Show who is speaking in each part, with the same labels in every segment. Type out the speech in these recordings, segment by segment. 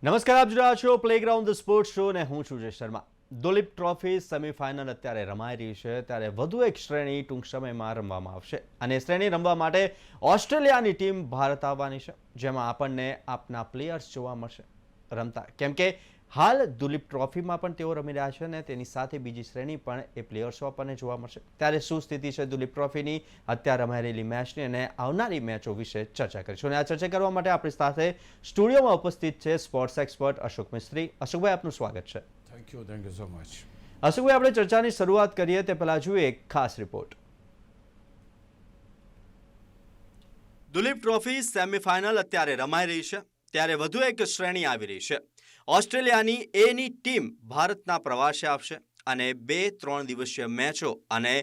Speaker 1: નમસ્કાર, આપ જોઈ રહ્યા છો પ્લેગ્રાઉન્ડ ધ સ્પોર્ટ્સ શો ને હું છું જય શર્મા. દુલીપ ટ્રોફી સેમીફાઇનલ અત્યારે રમાઈ રહી છે ત્યારે વધુ એક શ્રેણી ટૂંક સમયમાં રમવામાં આવશે અને શ્રેણી રમવા માટે ઓસ્ટ્રેલિયાની ટીમ ભારત આવવાની છે, જેમાં આપણને આપના પ્લેયર્સ જોવા મળશે રમતા, કેમ કે હાલ દુલીપ ટ્રોફીમાં પણ તેઓ રમી રહ્યા છે અને તેની સાથે બીજી શ્રેણી પણ એ પ્લેયર્સો આપણને જોવા મળશે. ત્યારે શું સ્થિતિ છે દુલીપ ટ્રોફીની, અત્યારે રમાઈ રહેલી મેચની અને આવનારી મેચો વિશે ચર્ચા કરીશું. અને આ ચર્ચા કરવા માટે આપણી સાથે સ્ટુડિયોમાં ઉપસ્થિત છે સ્પોર્ટ્સ એક્સપર્ટ અશોક મિસ્ત્રી. અશોકભાઈ, આપનું સ્વાગત છે.
Speaker 2: Thank you so much.
Speaker 1: અશોકભાઈ, આપણે ચર્ચાની શરૂઆત કરીએ તે પહેલા જોઈએ એક ખાસ રિપોર્ટ. દુલીપ ટ્રોફી સેમીફાઇનલ અત્યારે રમાઈ રહી છે ત્યારે વધુ એક શ્રેણી આવી રહી છે. ઓસ્ટ્રેલિયાની એની ટીમ ભારતના પ્રવાસે આવશે અને 2-3 દિવસીય મેચો અને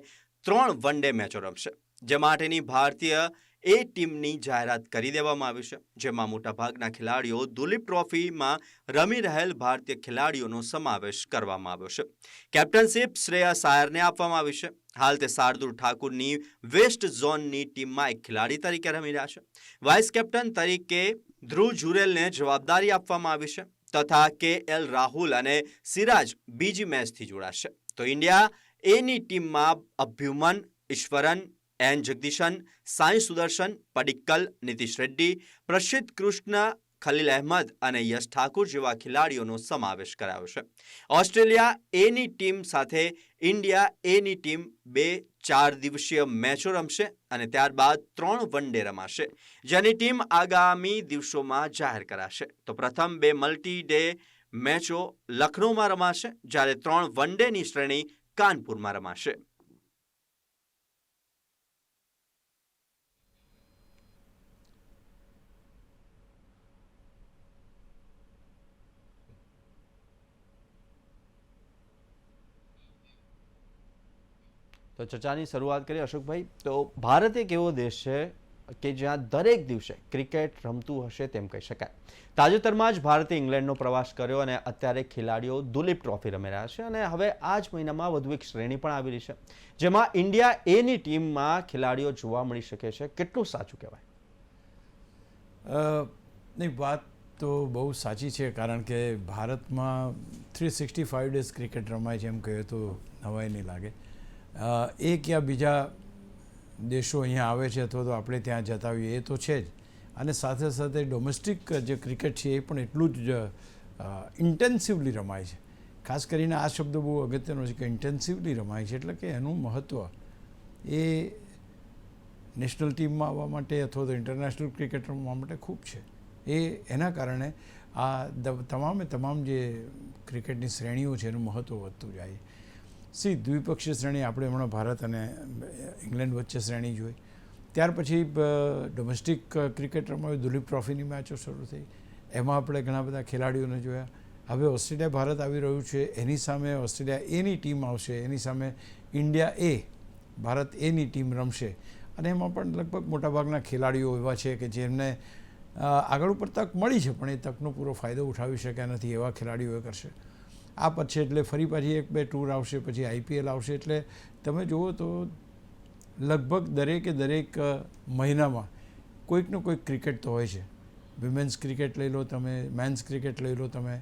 Speaker 1: 3 વન ડે મેચો રમશે, જે માટેની ભારતીય એ ટીમની જાહેરાત કરી દેવામાં આવી છે, જેમાં મોટાભાગના ખેલાડીઓ દુલીપ ટ્રોફીમાં રમી રહેલ ભારતીય ખેલાડીઓનો સમાવેશ કરવામાં આવ્યો છે. કેપ્ટનશીપ શ્રેયસ આયરને આપવામાં આવી છે. હાલ તે શાર્દુલ ઠાકુરની વેસ્ટ ઝોનની ટીમમાં એક ખેલાડી તરીકે રમી રહ્યા છે. વાઇસ કેપ્ટન તરીકે ધ્રુવ જુરેલને જવાબદારી આપવામાં આવી છે તથા KL રાહુલ અને સિરાજ બીજી મેચથી જોડાશે. તો ઇન્ડિયા એની ટીમમાં અભ્યુમન, ઈશ્વરન, એન જગદીશન, સાઈ સુદર્શન, પડિક્કલ, નીતિશ રેડ્ડી, પ્રસિદ્ધ કૃષ્ણ, ખલીલ અહેમદ અને યશ ઠાકુર જેવા ખેલાડીઓનો સમાવેશ કરાયો છે. ઓસ્ટ્રેલિયા એની ટીમ સાથે ઇન્ડિયા એની ટીમ 2-4 દિવસીય મેચો રમશે અને ત્યારબાદ 3 વન ડે રમાશે, જેની ટીમ આગામી દિવસોમાં જાહેર કરાશે. તો પ્રથમ 2 મલ્ટી ડે મેચો લખનૌમાં રમાશે, જ્યારે 3 વન ડેની શ્રેણી કાનપુરમાં રમાશે. તો ચર્ચાની શરૂઆત કરીએ અશોકભાઈ. તો ભારત એક એવો દેશ છે કે જ્યાં દરેક દિવસે ક્રિકેટ રમતું હશે તેમ કહી શકાય. તાજેતરમાં જ ભારતે ઇંગ્લેન્ડનો પ્રવાસ કર્યો અને અત્યારે ખેલાડીઓ દુલીપ ટ્રોફી રમી રહ્યા છે અને હવે આ જ મહિનામાં વધુ એક શ્રેણી પણ આવી રહી છે, જેમાં ઇન્ડિયા એની ટીમમાં ખેલાડીઓ જોવા મળી શકે છે. કેટલું સાચું કહેવાય?
Speaker 2: નહીં, વાત તો બહુ સાચી છે, કારણ કે ભારતમાં 365 ડેઝ ક્રિકેટ રમાય છે એમ કહીએ તો નવાઈ નહીં લાગે. એક યા બીજા દેશો અહીંયા આવે છે અથવા તો આપણે ત્યાં જતા હોઈએ એ તો છે જ, અને સાથે સાથે ડોમેસ્ટિક જે ક્રિકેટ છે એ પણ એટલું જ ઇન્ટેન્સિવલી રમાય છે. ખાસ કરીને આ શબ્દ બહુ અગત્યનો છે કે ઇન્ટેન્સિવલી રમાય છે, એટલે કે એનું મહત્ત્વ એ નેશનલ ટીમમાં આવવા માટે અથવા તો ઇન્ટરનેશનલ ક્રિકેટ રમવા માટે ખૂબ છે. એના કારણે આ તમામ જે ક્રિકેટની શ્રેણીઓ છે એનું મહત્ત્વ વધતું જાય. દ્વિપક્ષીય શ્રેણી આપણે હમણાં ભારત અને ઇંગ્લેન્ડ વચ્ચે શ્રેણી જોઈ, ત્યાર પછી ડોમેસ્ટિક ક્રિકેટ રમાયું, દુલીપ ટ્રોફીની મેચો શરૂ થઈ, એમાં આપણે ઘણા બધા ખેલાડીઓને જોયા. હવે ઓસ્ટ્રેલિયા ભારત આવી રહ્યું છે, એની સામે ઓસ્ટ્રેલિયા એની ટીમ આવશે, એની સામે ઇન્ડિયા એ ભારત એની ટીમ રમશે, અને એમાં પણ લગભગ મોટાભાગના ખેલાડીઓ એવા છે કે જેમને આગળ ઉપર તક મળી છે, પણ એ તકનો પૂરો ફાયદો ઉઠાવી શક્યા નથી, એવા ખેલાડીઓ કરશે. આ પછી એટલે ફરી પાછી 1-2 ટૂર આવશે, પછી IPL આવશે, એટલે તમે જુઓ તો લગભગ દરેક મહિનામાં કોઈકનો કોઈક ક્રિકેટ તો હોય છે. વિમેન્સ ક્રિકેટ લઈ લો તમે, મેન્સ ક્રિકેટ લઈ લો તમે,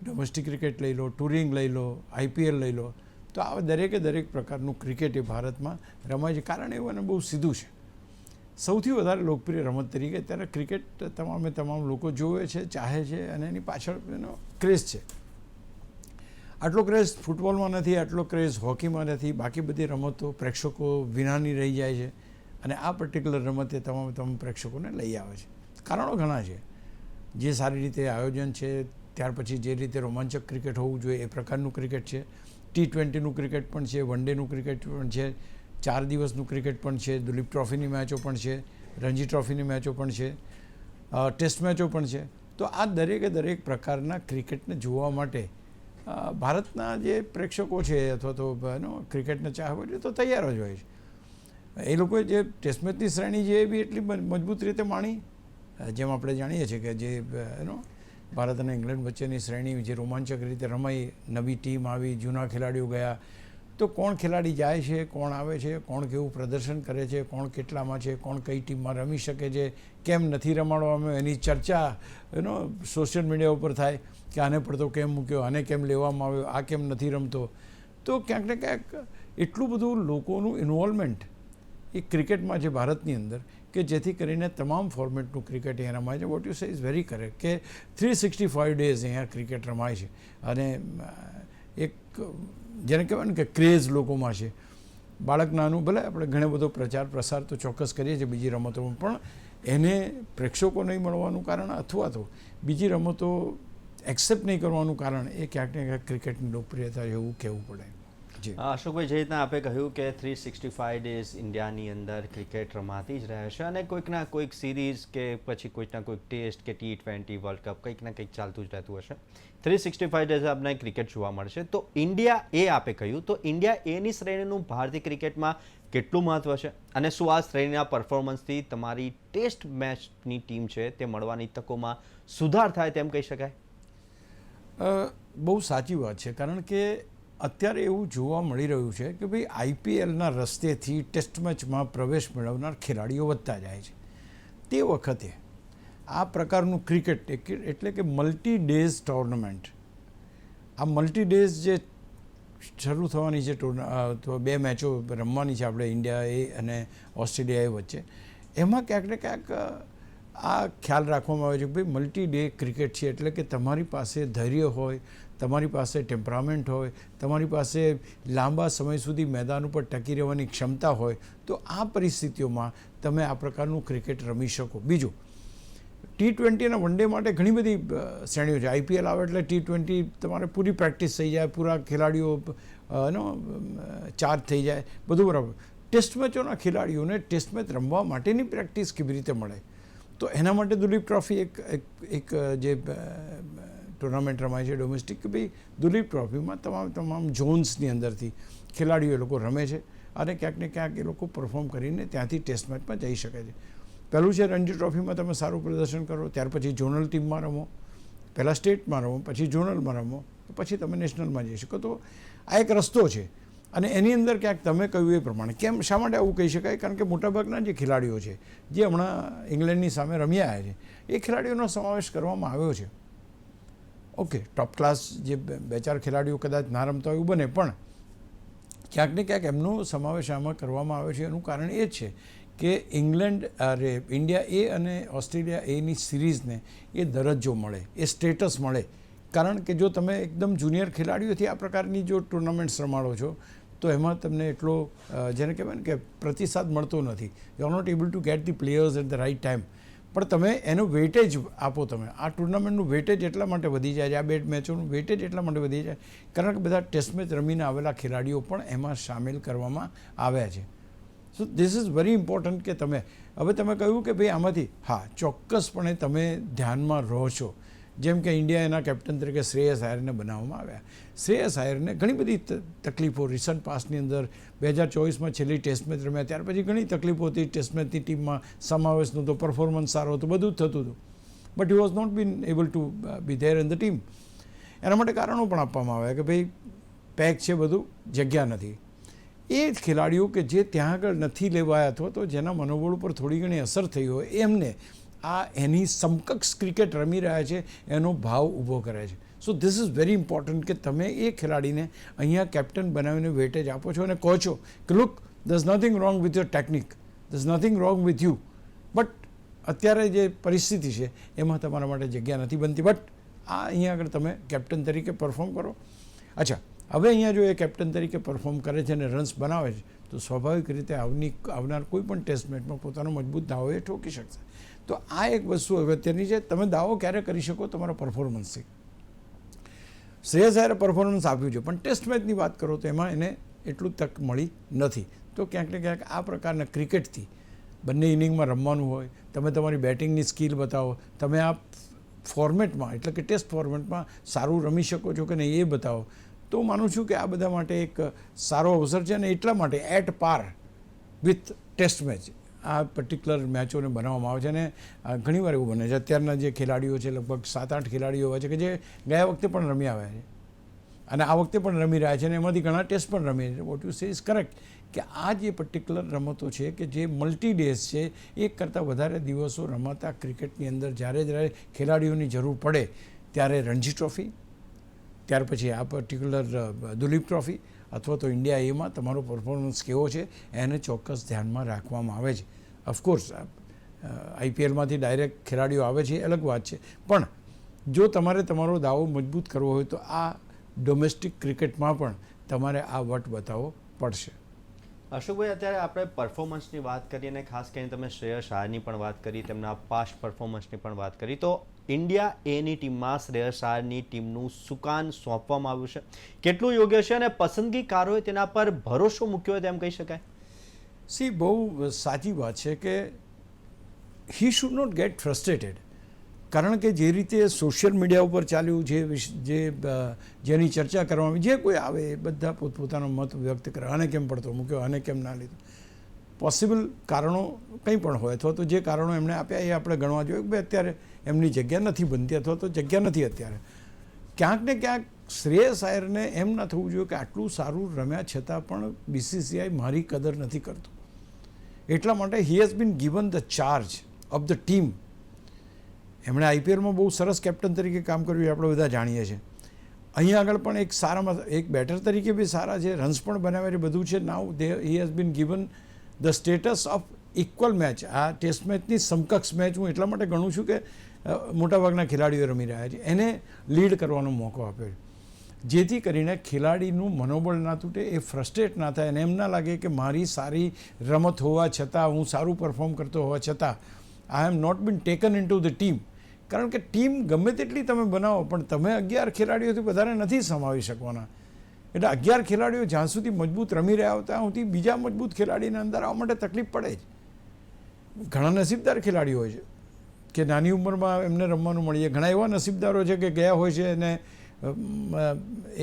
Speaker 2: ડોમેસ્ટિક ક્રિકેટ લઈ લો, ટુરિંગ લઈ લો, IPL લઈ લો, તો આ દરેક પ્રકારનું ક્રિકેટ એ ભારતમાં રમાય છે. કારણ એવું અને બહુ સીધું છે. સૌથી વધારે લોકપ્રિય રમત તરીકે અત્યારે ક્રિકેટ તમામ લોકો જોવે છે, ચાહે છે, અને એની પાછળ એનો ક્રેઝ છે. આટલો ક્રેઝ ફૂટબોલમાં નથી, આટલો ક્રેઝ હોકીમાં નથી, બાકી બધી રમતો પ્રેક્ષકો વિનાની રહી જાય છે, અને આ પર્ટિક્યુલર રમતે તમામ પ્રેક્ષકોને લઈ આવે છે. કારણો ઘણા છે, જે સારી રીતે આયોજન છે, ત્યાર પછી જે રીતે રોમાંચક ક્રિકેટ હોવું જોઈએ એ પ્રકારનું ક્રિકેટ છે, T20નું ક્રિકેટ પણ છે, વન ડેનું ક્રિકેટ પણ છે, 4 દિવસનું ક્રિકેટ પણ છે, દુલીપ ટ્રોફીની મેચો પણ છે, રણજી ટ્રોફીની મેચો પણ છે, ટેસ્ટ મેચો પણ છે. તો આ દરેક પ્રકારના ક્રિકેટને જોવા માટે ભારતના જે પ્રેક્ષકો છે અથવા તો ક્રિકેટને ચાહવા છે તો તૈયાર જ હોય છે. એ લોકોએ જે ટેસ્ટ મેચની શ્રેણી છે એ બી એટલી મજબૂત રીતે માણી, જેમ આપણે જાણીએ છીએ કે જે ભારત અને ઇંગ્લેન્ડ વચ્ચેની શ્રેણી જે રોમાંચક રીતે રમાઈ, નવી ટીમ આવી, જૂના ખેલાડીઓ ગયા, તો કોણ ખેલાડી જાય છે, કોણ આવે છે, કોણ કેવું પ્રદર્શન કરે છે, કોણ કેટલામાં છે, કોણ કઈ ટીમમાં રમી શકે છે, કેમ નથી રમાડવામાં, એની ચર્ચા સોશિયલ મીડિયા ઉપર થાય કે આને પડતો કેમ મૂક્યો, આને કેમ લેવામાં આવ્યો, આ કેમ નથી રમતો. તો ક્યાંક ને ક્યાંક એટલું બધું લોકોનું ઇન્વોલ્વમેન્ટ એ ક્રિકેટમાં છે ભારતની અંદર કે જેથી કરીને તમામ ફોર્મેટનું ક્રિકેટ અહીંયા રમાય છે. What you say is very correct કે 365 ડેઝ અહીંયા ક્રિકેટ રમાય છે અને એક જેને કહેવાય ને કે ક્રેઝ લોકોમાં છે. બાળક નાનું ભલે આપણે ઘણો બધો પ્રચાર પ્રસાર તો ચોક્કસ કરીએ છીએ બીજી રમતોમાં, પણ એને પ્રેક્ષકો નહીં મળવાનું કારણ અથવા તો બીજી રમતો એક્સેપ્ટ નહીં કરવાનું કારણ એ ક્યાંક ને ક્યાંક ક્રિકેટની લોકપ્રિયતા એવું કહેવું પડે. જી
Speaker 1: અશોકભાઈ, જે રીતના આપે કહ્યું કે 365 ડેઝ ઇન્ડિયાની અંદર ક્રિકેટ રમાતી જ રહે છે અને કોઈક ના કોઈક સિરીઝ કે પછી કોઈક ના કોઈક ટેસ્ટ કે T20 વર્લ્ડ કપ કંઈક ના કંઈક ચાલતું જ રહેતું હશે. 365 ડેઝ આપણે ક્રિકેટ જોવા મળશે. તો ઇન્ડિયા એ આપે કહ્યું તો ઇન્ડિયા એની શ્રેણીનું ભારતીય ક્રિકેટમાં કેટલું મહત્વ છે અને શું આ શ્રેણીના પરફોર્મન્સથી તમારી ટેસ્ટ મેચની ટીમ છે તે મળવાની તકોમાં સુધાર થાય તેમ કહી શકાય?
Speaker 2: બહુ સાચી વાત છે, કારણ કે અત્યારે એવું જોવા મળી રહ્યું છે કે ભાઈ IPLના રસ્તેથી ટેસ્ટ મેચમાં પ્રવેશ મેળવનાર ખેલાડીઓ વધતા જાય છે. તે વખતે આ પ્રકારનું ક્રિકેટ એટલે કે મલ્ટી ડેઝ ટુર્નામેન્ટ, આ મલ્ટી ડેઝ જે શરૂ થવાની છે, તો 2 મેચો રમવાની છે આપણે ઇન્ડિયા અને ઓસ્ટ્રેલિયા વચ્ચે, એમાં ક્યાંક ને ક્યાંક આ ખ્યાલ રાખવામાં આવે છે કે ભાઈ મલ્ટી ડે ક્રિકેટ છે એટલે કે તમારી પાસે ધૈર્ય હોય, તમારી પાસે ટેમ્પરામેન્ટ હોય, તમારી પાસે લાંબા સમય સુધી મેદાન ઉપર ટકી રહેવાની ક્ષમતા હોય, તો આ પરિસ્થિતિઓમાં તમે આ પ્રકારનું ક્રિકેટ રમી શકો. બીજું, T20 અને વન ડે માટે ઘણી બધી શ્રેણીઓ છે. IPL આવે એટલે T20 તમારે પૂરી પ્રેક્ટિસ થઈ જાય, પૂરા ખેલાડીઓ ચાર્જ થઈ જાય, બધું બરાબર. ટેસ્ટ મેચોના ખેલાડીઓને ટેસ્ટ મેચ રમવા માટેની પ્રેક્ટિસ કેવી રીતે મળે? તો એના માટે દુલીપ ટ્રોફી એક જે ટુર્નામેન્ટ રમાય છે ડોમેસ્ટિક, કે ભાઈ દુલીપ ટ્રોફીમાં તમામ ઝોન્સની અંદરથી ખેલાડીઓ એ લોકો રમે છે અને ક્યાંક ને ક્યાંક એ લોકો પરફોર્મ કરીને ત્યાંથી ટેસ્ટ મેચમાં જઈ શકે છે. પહેલું છે રણજી ટ્રોફીમાં તમે સારું પ્રદર્શન કરો, ત્યાર પછી ઝોનલ ટીમમાં રમો, પહેલાં સ્ટેટમાં રમો, પછી ઝોનલમાં રમો, પછી તમે નેશનલમાં જઈ શકો. તો આ એક રસ્તો છે અને એની અંદર ક્યાંક તમે કહ્યું એ પ્રમાણે કેમ શા માટે આવું કહી શકાય? કારણ કે મોટાભાગના જે ખેલાડીઓ છે જે હમણાં ઇંગ્લેન્ડની સામે રમી આવ્યા છે એ ખેલાડીઓનો સમાવેશ કરવામાં આવ્યો છે. ઓકે, ટોપ ક્લાસ જે 2-4 ખેલાડીઓ કદાચ ના રમતા હોય એવું બને, પણ ક્યાંક ને ક્યાંક એમનો સમાવેશ આમાં કરવામાં આવ્યો છે. એનું કારણ એ જ છે કે ઇન્ડિયા એ અને ઓસ્ટ્રેલિયા એની સિરીઝને એ દરજ્જો મળે, એ સ્ટેટસ મળે. કારણ કે જો તમે એકદમ જુનિયર ખેલાડીઓથી આ પ્રકારની જો ટુર્નામેન્ટ્સ રમાડો છો તો એમાં તમને એટલો જેને કહેવાય ને કે પ્રતિસાદ મળતો નથી. You are not able to get the players at the right time. પણ તમે એનું વેટેજ આપો, તમે આ ટુર્નામેન્ટનું વેટેજ એટલા માટે વધી જાય છે, આ 2 મેચોનું વેટેજ એટલા માટે વધી જાય કારણ કે બધા ટેસ્ટ મેચ રમીને આવેલા ખેલાડીઓ પણ એમાં સામેલ કરવામાં આવ્યા છે. So this is very important કે તમે કહ્યું કે ભાઈ આમાંથી હા ચોક્કસપણે તમે ધ્યાનમાં રહો છો. જેમ કે ઇન્ડિયા એના કેપ્ટન તરીકે શ્રેયસ આયરને બનાવવામાં આવ્યા. શ્રેયસ આયરને ઘણી બધી તકલીફો રિસન્ટ પાસ્ટની અંદર 2024માં છેલ્લી ટેસ્ટ મેચ રમ્યા ત્યાર પછી ઘણી તકલીફો હતી. ટેસ્ટ મેચની ટીમમાં સમાવેશ નહોતો, પરફોર્મન્સ સારો હતો, બધું જ થતું હતું, but he was not been able to be there in the team. એના માટે કારણો પણ આપવામાં આવ્યા કે ભાઈ પેક છે, બધું જગ્યા નથી. એ જ ખેલાડીઓ કે જે ત્યાં આગળ નથી લેવાયા અથવા તો જેના મનોબળ ઉપર થોડી ઘણી અસર થઈ હોય એમને આ એની સમકક્ષ ક્રિકેટ રમી રહ્યા છે એનો ભાવ ઊભો કરે છે. So this is very important કે તમે એ ખેલાડીને અહીંયા કેપ્ટન બનાવીને વેટેજ આપો છો અને કહો છો કે look, there is nothing wrong with your technique, there is nothing wrong with you, but અત્યારે જે પરિસ્થિતિ છે એમાં તમારા માટે જગ્યા નથી બનતી, બટ આ અહીંયા આગળ તમે કેપ્ટન તરીકે પરફોર્મ કરો. અચ્છા, હવે અહીંયા જો એ કેપ્ટન તરીકે પરફોર્મ કરે છે અને રન્સ બનાવે છે તો સ્વાભાવિક રીતે આવનાર કોઈ પણ ટેસ્ટ મેચમાં પોતાનો મજબૂત દાવો એ ઠોકી શકશે. તો આ એક વસ્તુ અગત્યની છે. તમે દાવો ક્યારે કરી શકો? તમારા પરફોર્મન્સથી. શ્રેયસ આયરે પરફોર્મન્સ આપ્યું છે, પણ ટેસ્ટ મેચની વાત કરો તો એમાં એને એટલું તક મળી નથી. તો ક્યાંક ને ક્યાંક આ પ્રકારના ક્રિકેટથી બંને ઇનિંગમાં રમવાનું હોય, તમે તમારી બેટિંગની સ્કિલ બતાવો, તમે આ ફોર્મેટમાં એટલે કે ટેસ્ટ ફોર્મેટમાં સારું રમી શકો છો કે નહીં એ બતાવો, તો હું માનું છું કે આ બધા માટે એક સારો અવસર છે. અને એટલા માટે એટ પાર વિથ ટેસ્ટ મેચ આ પર્ટિક્યુલર મેચોને બનાવવામાં આવે છે. અને ઘણીવાર એવું બને છે, અત્યારના જે ખેલાડીઓ છે લગભગ 7-8 ખેલાડીઓ હોય છે કે જે ગયા વખતે પણ રમી આવ્યા છે અને આ વખતે પણ રમી રહ્યા છે અને એમાંથી ઘણા ટેસ્ટ પણ રમી છે. What you say is correct કે આ જે પર્ટિક્યુલર રમતો છે કે જે મલ્ટી ડેઝ છે, એક કરતાં વધારે દિવસો રમાતા ક્રિકેટની અંદર જ્યારે ખેલાડીઓની જરૂર પડે ત્યારે રણજી ટ્રોફી, ત્યાર પછી આ પર્ટિક્યુલર દુલીપ ટ્રોફી અથવા તો ઇન્ડિયા એમાં તમારો પરફોર્મન્સ કેવો છે એને ચોક્કસ ધ્યાનમાં રાખવામાં આવે છે. ઓફકોર્સ IPLમાંથી ડાયરેક્ટ ખેલાડીઓ આવે છે એ અલગ વાત છે, પણ જો તમારે તમારો દાવો મજબૂત કરવો હોય તો આ ડોમેસ્ટિક ક્રિકેટમાં પણ તમારે આ વટ બતાવવો પડશે.
Speaker 1: અશોકભાઈ, અત્યારે આપણે પરફોર્મન્સની વાત કરી અને ખાસ કરીને તમે શ્રેયસ આયરની પણ વાત કરી, તેમના પાસ્ટ પરફોર્મન્સની પણ વાત કરી, તો ઇન્ડિયા એની ટીમમાં શ્રેયસ આયરની ટીમનું સુકાન સોંપવામાં આવ્યું છે, કેટલું યોગ્ય છે અને પસંદગીકારોએ તેના પર ભરોસો મૂક્યો હોય તેમ કહી શકાય?
Speaker 2: સી, બહુ સાચી વાત છે કે he should not get frustrated, કારણ કે જે રીતે સોશિયલ મીડિયા ઉપર ચાલ્યું, જેની ચર્ચા કરવામાં, જે કોઈ આવે એ બધા પોતપોતાનો મત વ્યક્ત કરે, આને કેમ પડતો મૂક્યો, આને કેમ ના લીધો. પોસિબલ કારણો કંઈ પણ હોય અથવા તો જે કારણો એમણે આપ્યા એ આપણે ગણવા જોઈએ કે અત્યારે એમની જગ્યા નથી બનતી અથવા તો જગ્યા નથી અત્યારે. ક્યાંક ને ક્યાંક શ્રેયસ આયરને એમ ના થવું જોઈએ કે આટલું સારું રમ્યા છતાં પણ BCCI મારી કદર નથી કરતું. એટલા માટે હી has been given the charge of the team. એમણે IPLમાં બહુ સરસ કેપ્ટન તરીકે કામ કર્યું, આપણે બધા જાણીએ છીએ. અહીં આગળ પણ એક સારામાં એક બેટર તરીકે બી સારા છે, રન્સ પણ બનાવે છે, બધું છે. Now he has been given the status of equal match. આ ટેસ્ટ મેચની સમકક્ષ મેચ હું એટલા માટે ગણું છું કે મોટાભાગના ખેલાડીઓ રમી રહ્યા છે, એને લીડ કરવાનો મોકો આપ્યો છે, જેથી કરીને ખેલાડીનું મનોબળ ના તૂટે, એ ફ્રસ્ટ્રેટ ના થાય અને એમ ના લાગે કે મારી સારી રમત હોવા છતાં, હું સારું પરફોર્મ કરતો હોવા છતાં I am not been taken in to the team. કારણ કે ટીમ ગમે તેટલી તમે બનાવો પણ તમે 11 ખેલાડીઓથી વધારે નથી સમાવી શકવાના. એટલે 11 ખેલાડીઓ જ્યાં સુધી મજબૂત રમી રહ્યા હોય ત્યાં સુધી બીજા મજબૂત ખેલાડીને અંદર આવવા માટે તકલીફ પડે જ. ઘણા નસીબદાર ખેલાડીઓ હોય છે કે નાની ઉંમરમાં એમને રમવાનું મળી જાય. ઘણા એવા નસીબદારો છે કે ગયા હોય છે અને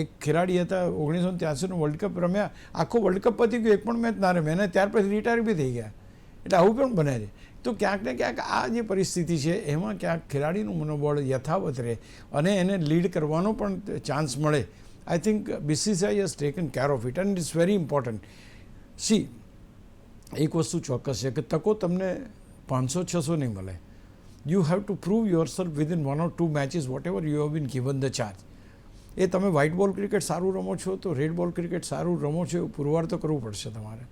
Speaker 2: એક ખેલાડી હતા 1983નો વર્લ્ડ કપ રમ્યા, આખો વર્લ્ડ કપ પતી ગયો, એક પણ મેચ ના રમ્યા અને ત્યાર પછી રિટાયર બી થઈ ગયા. એટલે આવું પણ બને છે. તો ક્યાંક ને ક્યાંક આ જે પરિસ્થિતિ છે એમાં ક્યાંક ખેલાડીનું મનોબળ યથાવત રહે અને એને લીડ કરવાનો પણ ચાન્સ મળે. I think BCCI has taken care of it and it's very important. See, એક વસ્તુ ચોક્કસ છે કે તકો તમને 500-600 નહીં મળે. You have to prove yourself within 1 or 2 matches whatever you have been given the charge. એ તમે વ્હાઇટ બોલ ક્રિકેટ સારું રમો છો તો રેડ બોલ ક્રિકેટ સારું રમો છો એવું પુરવાર તો કરવું પડશે તમારે.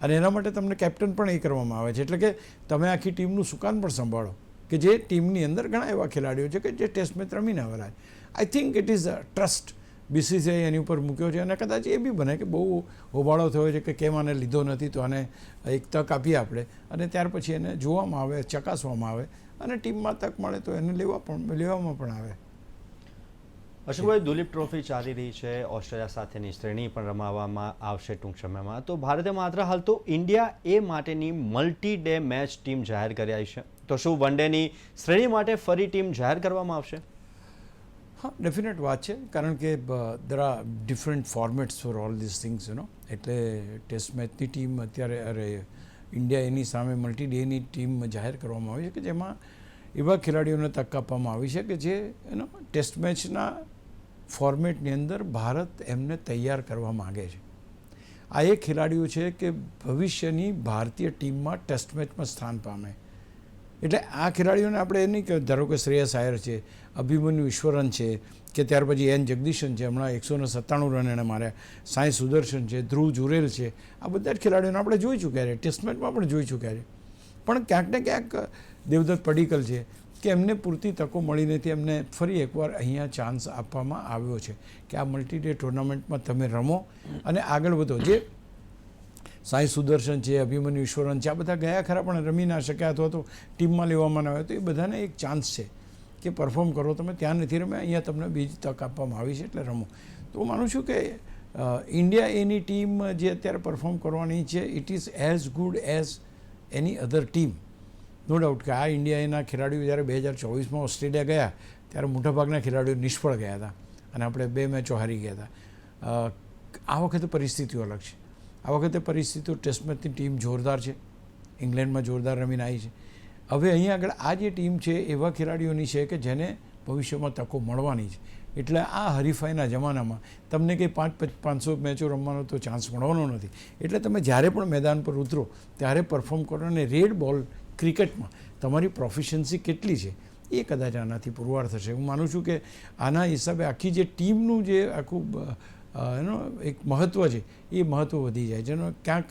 Speaker 2: અને એના માટે તમને કેપ્ટન પણ એ કરવામાં આવે છે. એટલે કે તમે આખી ટીમનું સુકાન પણ સંભાળો કે જે ટીમની અંદર ઘણા એવા ખેલાડીઓ છે કે જે ટેસ્ટ મેચ રમીને આવેલા છે. I think it is a trust BCCI એની ઉપર મૂક્યો છે અને કદાચ એ બી બને કે બહુ હોબાળો થયો છે કે કેમ આને લીધો નથી, તો આને એક તક આપીએ આપણે અને ત્યાર પછી એને જોવામાં આવે, ચકાસવામાં આવે અને ટીમમાં તક મળે તો એને લેવામાં પણ આવે.
Speaker 1: અશોકભાઈ, દુલીપ ટ્રોફી ચાલી રહી છે, ઓસ્ટ્રેલિયા સાથેની શ્રેણી પણ રમાવવામાં આવશે ટૂંક સમયમાં. તો ભારતે માત્ર હાલ તો ઇન્ડિયા એ માટેની મલ્ટી ડે મેચ ટીમ જાહેર કરી છે, તો શું વન ડેની શ્રેણી માટે ફરી ટીમ જાહેર કરવામાં આવશે?
Speaker 2: હા, ડેફિનેટ વાત છે, કારણ કે there are different formats for all this things એટલે ટેસ્ટ મેચની ટીમ અત્યારે ઇન્ડિયા એની સામે મલ્ટી ડેની ટીમ જાહેર કરવામાં આવી છે કે જેમાં એવા ખેલાડીઓને તક આપવામાં આવી છે કે જે ટેસ્ટ મેચના ફોર્મેટની અંદર ભારત એમને તૈયાર કરવા માગે છે. આ એ ખેલાડીઓ છે કે ભવિષ્યની ભારતીય ટીમમાં ટેસ્ટ મેચમાં સ્થાન પામે. એટલે આ ખેલાડીઓને આપણે એ નહીં કે ધારો કે શ્રેયસ આયર છે, અભિમન્યુ ઈશ્વરન છે કે ત્યાર પછી N જગદીશન છે, હમણાં 197 રન એણે માર્યા, સાંઈ સુદર્શન છે, ધ્રુવ જુરેલ છે, આ બધા જ ખેલાડીઓને આપણે જોઈ ચૂક્યા છે, ટેસ્ટ મેચમાં પણ જોઈ ચૂક્યા છે. પણ ક્યાંક ને ક્યાંક દેવદત્ત પડીકલ છે કે એમને પૂરતી તકો મળી નથી, એમને ફરી એકવાર અહીંયા ચાન્સ આપવામાં આવ્યો છે કે આ મલ્ટી ડે ટુર્નામેન્ટમાં તમે રમો અને આગળ વધો. જે સાંઈ સુદર્શન છે, અભિમન્યુ ઈશ્વરન છે, આ બધા ગયા ખરા પણ રમી ના શક્યા અથવા તો ટીમમાં લેવામાં ના આવ્યા, તો એ બધાને એક ચાન્સ છે કે પરફોર્મ કરો. તમે ત્યાં નથી રમ્યા, અહીંયા તમને બીજી તક આપવામાં આવી છે એટલે રમો. તો હું માનું છું કે ઇન્ડિયા એની ટીમ જે અત્યારે પરફોર્મ કરવાની છે it is as good as any other team. No doubt કે આ ઇન્ડિયા એના ખેલાડીઓ જ્યારે 2024માં ઓસ્ટ્રેલિયા ગયા ત્યારે મોટાભાગના ખેલાડીઓ નિષ્ફળ ગયા હતા અને આપણે 2 મેચો હારી ગયા હતા. આ વખતે પરિસ્થિતિઓ અલગ છે. આ વખતે પરિસ્થિતિઓ ટેસ્ટ મેચની ટીમ જોરદાર છે, ઇંગ્લેન્ડમાં જોરદાર રમીને આવી છે. હવે અહીંયા આગળ આ જે ટીમ છે એવા ખેલાડીઓની છે કે જેને ભવિષ્યમાં તકો મળવાની છે. એટલે આ હરીફાઈના જમાનામાં તમને કંઈ 500 મેચો રમવાનો તો ચાન્સ મળવાનો નથી. એટલે તમે જ્યારે પણ મેદાન પર ઉતરો ત્યારે પરફોર્મ કરો. અને રેડ બોલ ક્રિકેટમાં તમારી પ્રોફિશન્સી કેટલી છે એ કદાચ આનાથી પુરવાર થશે. હું માનું છું કે આના હિસાબે આખી જે ટીમનું જે આખું એનો એક મહત્ત્વ છે એ મહત્ત્વ વધી જાય. જેનો ક્યાંક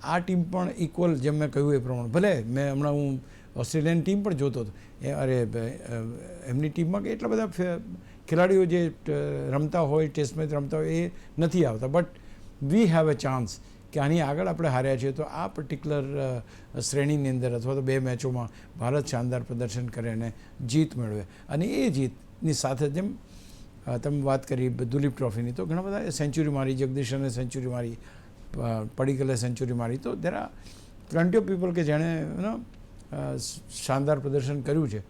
Speaker 2: આ ટીમ પણ ઇક્વલ, જેમ મેં કહ્યું એ પ્રમાણે, ભલે મેં હમણાં હું ઓસ્ટ્રેલિયન ટીમ પણ જોતો હતો, એમની ટીમમાં કે એટલા બધા ખેલાડીઓ જે રમતા હોય, ટેસ્ટ મેચ રમતા હોય એ નથી આવતા. But we have a chance કે આની આગળ આપણે હાર્યા છીએ તો આ પર્ટિક્યુલર શ્રેણીની અંદર અથવા તો 2 મેચોમાં ભારત શાનદાર પ્રદર્શન કરે અને જીત મેળવે. અને એ જીતની સાથે જેમ તમે વાત કરી દુલીપ ટ્રોફીની, તો ઘણા બધા સેન્ચુરી મારી, જગદીશને સેન્ચુરી મારી, પડીકલે સેન્ચુરી મારી. તો there are plenty of people કે જેણે શાનદાર પ્રદર્શન કર્યું છે.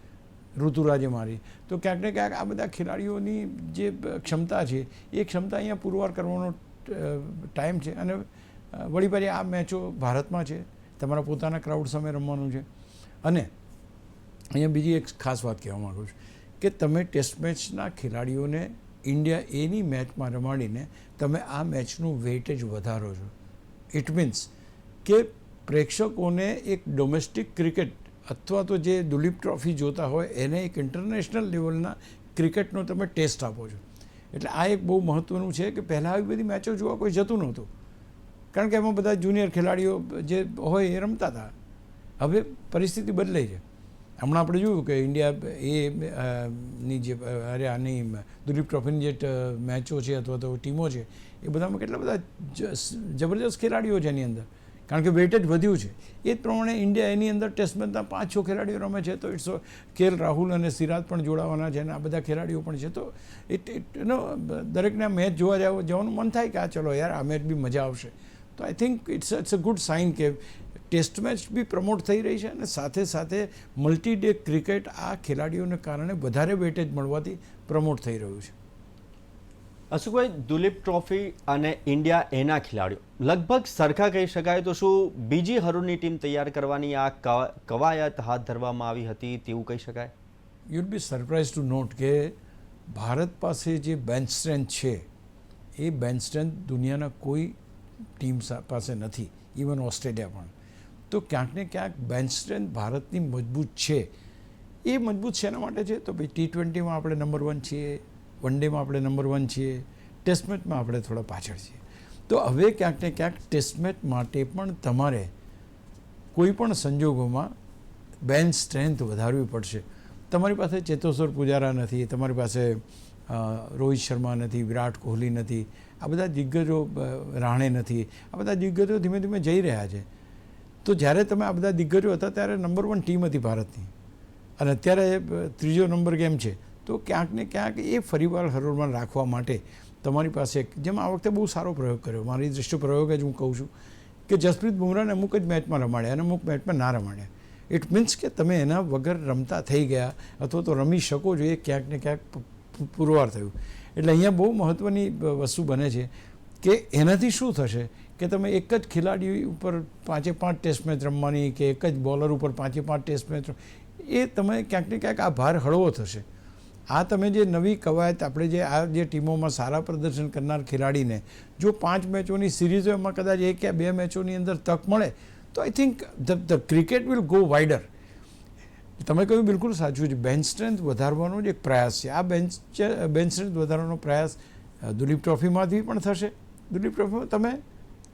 Speaker 2: ઋતુરાજે મારી. તો ક્યાંક ને ક્યાંક આ બધા ખેલાડીઓની જે ક્ષમતા છે એ ક્ષમતા અહીંયા પુરવાર કરવાનો ટાઈમ છે. અને વળી પાછી આ મેચો ભારતમાં છે, તમારા પોતાના ક્રાઉડ સામે રમવાનું છે. અને અહીંયા બીજી એક ખાસ વાત કહેવા માગું છું કે તમે ટેસ્ટ મેચના ખેલાડીઓને ઇન્ડિયા એની મેચમાં રમાડીને તમે આ મેચનું વેઇટેજ વધારો છો. ઇટ મીન્સ કે પ્રેક્ષકોને એક ડોમેસ્ટિક ક્રિકેટ અથવા તો જે દુલીપ ટ્રોફી જોતા હોય એને એક ઇન્ટરનેશનલ લેવલના ક્રિકેટનો તમે ટેસ્ટ આપો છો. એટલે આ એક બહુ મહત્ત્વનું છે કે પહેલાં આવી બધી મેચો જોવા કોઈ જતું નહોતું, કારણ કે એમાં બધા જુનિયર ખેલાડીઓ જે હોય એ રમતા હતા. હવે પરિસ્થિતિ બદલાઈ છે. હમણાં આપણે જોયું કે ઇન્ડિયા ની જે આની દુલીપ ટ્રોફીની જે મેચો છે અથવા તો ટીમો છે એ બધામાં કેટલા બધા જબરજસ્ત ખેલાડીઓ છે એની અંદર, કારણ કે વેઇટેજ વધ્યું છે. એ જ પ્રમાણે ઇન્ડિયા એની અંદર ટેસ્ટ મેચના 5-6 ખેલાડીઓ રમે છે. તો ઇટ્સ KL રાહુલ અને સિરાજ પણ જોડાવાના છે અને આ બધા ખેલાડીઓ પણ છે. તો દરેકને આ મેચ જોવા જવાનું મન થાય કે આ ચલો યાર આ મેચ બી મજા આવશે. તો I think it's a good sign કે ટેસ્ટ મેચ બી પ્રમોટ થઈ રહી છે અને સાથે સાથે મલ્ટી ડે ક્રિકેટ આ ખેલાડીઓને કારણે વધારે વેટેજ મળવાથી પ્રમોટ થઈ રહ્યું છે.
Speaker 1: અશોકભાઈ, દુલીપ ટ્રોફી અને ઇન્ડિયા એના ખેલાડીઓ લગભગ સરખા કહી શકાય, તો શું બીજી હરોળની ટીમ તૈયાર કરવાની આ કવાયત હાથ ધરવામાં આવી હતી તેવું કહી શકાય?
Speaker 2: You will be surprise to know કે ભારત પાસે જે બેન્ચ સ્ટ્રેન્થ છે એ બેન્ચ સ્ટ્રેન્થ દુનિયાના કોઈ ટીમ પાસે નથી, ઇવન ઓસ્ટ્રેલિયા પણ. તો ક્યાંક ને ક્યાંક બેન્ચ સ્ટ્રેન્થ ભારતની મજબૂત છે. એ મજબૂત શેના માટે છે? તો ભાઈ T20માં આપણે નંબર 1 છીએ, વન ડેમાં આપણે નંબર 1 છીએ, ટેસ્ટ મેચમાં આપણે થોડા પાછળ છીએ. તો હવે ક્યાંક ને ક્યાંક ટેસ્ટ મેચ માટે પણ તમારે કોઈ પણ સંજોગોમાં બેન્ચ સ્ટ્રેન્થ વધારવી પડશે. તમારી પાસે ચેતેશ્વર પુજારા નથી, તમારી પાસે રોહિત શર્મા નથી, વિરાટ કોહલી નથી, આ બધા દિગ્ગજો, રાણે નથી, આ બધા દિગ્ગજો ધીમે ધીમે જઈ રહ્યા છે. તો જ્યારે તમે આ બધા દિગ્ગજો હતા ત્યારે નંબર 1 ટીમ હતી ભારતની અને અત્યારે 3જો નંબર કેમ છે? તો ક્યાંક ને ક્યાંક એ ફરીવાર હરોળમાં રાખવા માટે તમારી પાસે, જેમ આ વખતે બહુ સારો પ્રયોગ કર્યો, મારી દૃષ્ટિએ પ્રયોગ જ હું કહું છું કે જસપ્રીત બુમરાહને અમુક જ મેચમાં રમાડ્યા અને અમુક મેચમાં ના રમાડ્યા. ઇટ મીન્સ કે તમે એના વગર રમતા થઈ ગયા અથવા તો રમી શકો છો, એ ક્યાંક ને ક્યાંક પુરવાર થયું. એટલે અહીંયા બહુ મહત્ત્વની વસ્તુ બને છે કે એનાથી શું થશે કે તમે એક જ ખેલાડી ઉપર 5-5 ટેસ્ટ મેચ રમવાની કે એક જ બોલર ઉપર 5-5 ટેસ્ટ મેચ, એ તમે ક્યાંક ને ક્યાંક આ ભાર હળવો થશે. આ તમે જે નવી કવાયત આપણે જે ટીમોમાં સારા પ્રદર્શન કરનાર ખેલાડીને જો 5 મેચોની સિરીઝો એમાં કદાચ 1 કે 2 મેચોની અંદર તક મળે તો I think the cricket will go wider. તમે કહ્યું બિલકુલ સાચું છે. બેન્ચ સ્ટ્રેન્થ વધારવાનો જ એક પ્રયાસ છે. આ બેન્ચ સ્ટ્રેન્થ વધારવાનો પ્રયાસ દુલીપ ટ્રોફીમાંથી પણ થશે. દુલીપ ટ્રોફીમાં તમે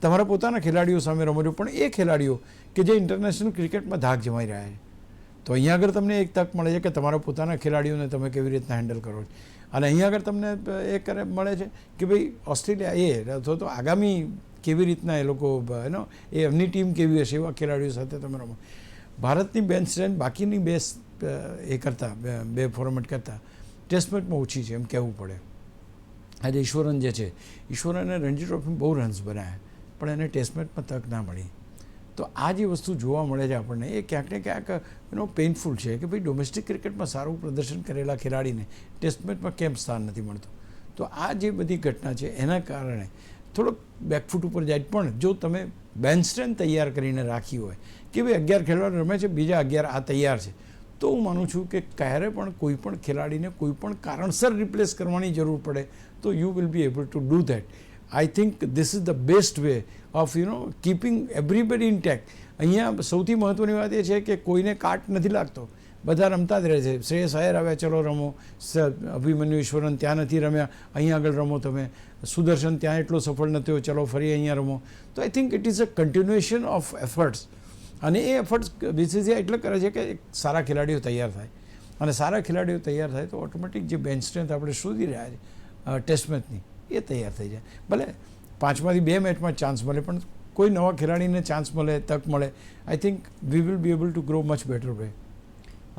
Speaker 2: તમારા પોતાના ખેલાડીઓ સામે રમો છો, પણ એ ખેલાડીઓ કે જે ઇન્ટરનેશનલ ક્રિકેટમાં ધાક જમાઈ રહ્યા છે. તો અહીંયા આગળ તમને એક તક મળે છે કે તમારા પોતાના ખેલાડીઓને તમે કેવી રીતના હેન્ડલ કરો છો. અને અહીંયા આગળ તમને મળે છે કે ભાઈ ઓસ્ટ્રેલિયા અથવા તો આગામી કેવી રીતના એ લોકો એમની ટીમ કેવી હશે એવા ખેલાડીઓ સાથે તમે રમો. ભારતની બેન્ચ સ્ટ્રેન્થ બાકીની બે ફોર્મેટ કરતાં ટેસ્ટ મેચમાં ઓછી છે એમ કહેવું પડે. આજે ઈશ્વરન જે છે, ઈશ્વરને રણજી ટ્રોફીમાં બહુ રન્સ બનાવ્યા પણ એને ટેસ્ટ મેચમાં તક ના મળી. તો આ જે વસ્તુ જોવા મળે છે આપણને એ ક્યાંક ને ક્યાંક પેઇનફુલ છે કે ભાઈ ડોમેસ્ટિક ક્રિકેટમાં સારું પ્રદર્શન કરેલા ખેલાડીને ટેસ્ટ મેચમાં કેમ સ્થાન નથી મળતું. તો આ જે બધી ઘટના છે એના કારણે થોડોક બેકફૂટ ઉપર જાય. પણ જો તમે બેન્ચ સ્ટ્રેન્થ તૈયાર કરીને રાખી હોય કે ભાઈ 11 ખેલાડીઓ રમે છે, બીજા 11 આ તૈયાર છે, તો હું માનું છું કે ક્યારે પણ કોઈ પણ ખેલાડીને કોઈ પણ કારણસર રિપ્લેસ કરવાની જરૂર પડે તો you will be able two do that. I think this is the best way of keeping everybody intact. અહીંયા સૌથી મહત્ત્વની વાત એ છે કે કોઈને કાટ નથી લાગતો, બધા રમતા જ રહે છે. શ્રેયસ અય્યર આવ્યા, ચલો રમો. અભિમન્યુ ઈશ્વરન ત્યાં નથી રમ્યા, અહીંયા આગળ રમો તમે. સુદર્શન ત્યાં એટલો સફળ નથી થયો, ચલો ફરી અહીંયા રમો. તો I think it is a continuation of efforts. અને એ એફર્ટ્સ બીસીસીઆઈ એટલે કરે છે કે સારા ખેલાડીઓ તૈયાર થાય, અને સારા ખેલાડીઓ તૈયાર થાય તો ઓટોમેટિક જે બેન્ચ સ્ટ્રેન્થ આપણે શોધી રહ્યા છે ટેસ્ટ મેચની એ તૈયાર થઈ જાય. ભલે 5માંથી 2 મેચમાં ચાન્સ મળે, પણ કોઈ નવા ખેલાડીને ચાન્સ મળે, તક મળે, I think we will be able to grow much better way.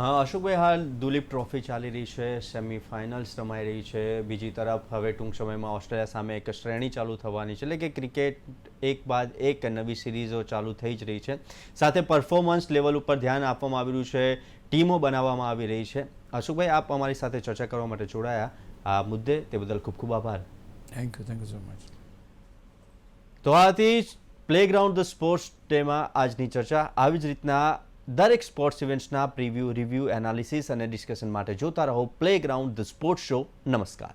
Speaker 1: Ashokbhai, હાલ દુલીપ ટ્રોફી ચાલી રહી છે, સેમિફાઇનલ્સ રમાઈ રહી છે. બીજી તરફ હવે ટૂંક સમયમાં ઓસ્ટ્રેલિયા સામે એક શ્રેણી ચાલુ થવાની છે, એટલે કે ક્રિકેટ એક બાદ એક નવી સિરીઝો ચાલુ થઈ જ રહી છે. સાથે પરફોર્મન્સ લેવલ ઉપર ધ્યાન આપવામાં આવી રહ્યું છે, ટીમો બનાવવામાં આવી રહી છે. અશોકભાઈ, આપ અમારી સાથે ચર્ચા કરવા માટે જોડાયા આ મુદ્દે, તે બદલ ખૂબ ખૂબ આભાર.
Speaker 2: Thank you so much.
Speaker 1: તો આ હતી પ્લેગ્રાઉન્ડ ધ સ્પોર્ટ્સ ડેમાં આજની ચર્ચા. આવી જ રીતના દરેક સ્પોર્ટ્સ ઇવેન્ટ્સના પ્રિવ્યૂ, રિવ્યૂ, એનાલિસિસ અને ડિસ્કશન માટે જોતા રહો પ્લેગ્રાઉન્ડ ધ સ્પોર્ટ્સ શો. નમસ્કાર.